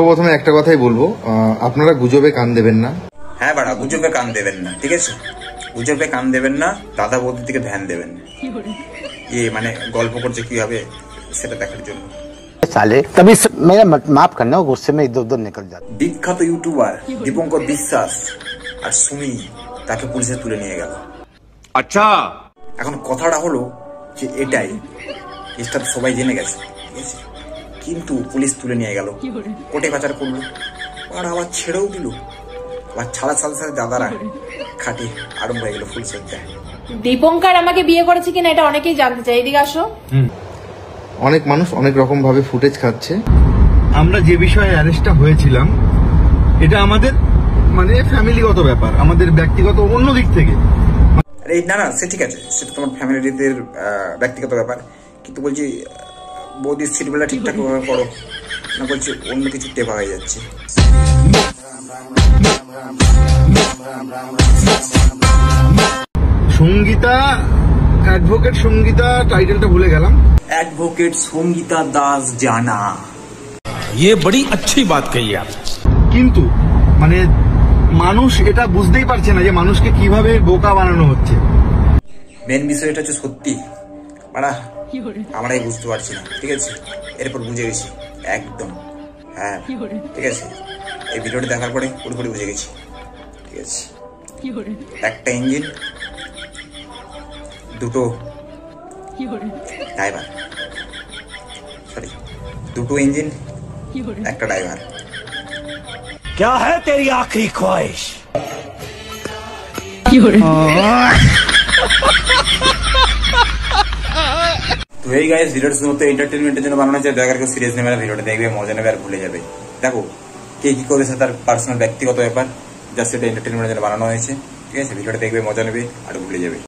প্রথমে একটা কথাই বলবো, আপনারা গুজবে কান দেবেন না। হ্যাঁ বাড়া, গুজবে কান দেবেন না, ঠিক আছে? গুজবে কান দেবেন না, দাদা বৌদির দিকে ধ্যান দেবেন। মানে গল্প করছে কি হবে সেটা দেখার জন্য। বিখ্যাত ইউটিউবার দীপঙ্কর বিশ্বাস আর সুমি তাকে পুলিশে তুলে নিয়ে গেল। আচ্ছা, এখন কথাটা হলো যে এটাই, কেসটা সবাই জেনে গেছে, ঠিক আছে? কিন্তু পুলিশ তুলে নিয়ে গেল, কোর্টে পাচার করলো, আর আবার ছেড়েও দিল। আবার ছাড়ার সাথে সাথে দাদারা খাটে আরম্ভ হয়ে গেল ফুল সজ্জা। দীপঙ্কর আমাকে বিয়ে করেছে কিনা এটা অনেকেই জানতে চাই, এদিকে আসো। অনেক মানুষ অনেক রকম ভাবে ফুটেজ খাচ্ছে। আমরা যে বিষয়ে অ্যারেস্টটা হয়েছিলাম এটা আমাদের মানে ফ্যামিলিগত ব্যাপার, আমাদের ব্যক্তিগত অন্য দিক থেকে। না না, সে ঠিক আছে, সেটা তোমার ফ্যামিলিদের ব্যক্তিগত ব্যাপার, কিন্তু বলছি বৌদির সিটবেলা ঠিকঠাক ভাবে করো না, বলছি অন্য কিছু টেপা হয়ে যাচ্ছে। সঙ্গীতা, অ্যাডভোকেট সঙ্গীতা, টাইটেলটা ভুলে গেলাম। অ্যাডভোকেট সঙ্গীতা দাস জানা, ये बड़ी अच्छी बात कही आप। কিন্তু মানে মানুষ এটা বুঝতেই পারছে না যে মানুষকে কিভাবে বোকা বানানো হচ্ছে। মেন বিষয়টা হচ্ছে সত্যি মারা আমরাই বুঝতে পারছি না, ঠিক আছে? এরপর বুঝে গেছি একদম। হ্যাঁ ঠিক আছে, এই ভিডিওটা দেখার পরে পুরোপুরি বুঝে গেছি, ঠিক আছে? একটা ইঞ্জিন, দুটো ড্রাইভার, সরি দুটো ইঞ্জিন, একটা ড্রাইভার। क्या है तेरी आखिरी ख्वाहिश? তো এই গাইস, ভিডিওটা শুধুমাত্র এন্টারটেনমেন্টের জন্য বানানো হয়েছে, দয়া করে সিরিয়াস নেবে না, ভিডিওটা দেখবে, মজা নেবে আর ভুলে যাবে। দেখো কে কি করেছে তার পার্সোনাল ব্যক্তিগত ব্যাপার, জাস্ট এটা এন্টারটেনমেন্টের জন্য বানানো হয়েছে, ঠিক আছে? ভিডিওটা দেখবে, মজা নেবে আর ভুলে যাবে।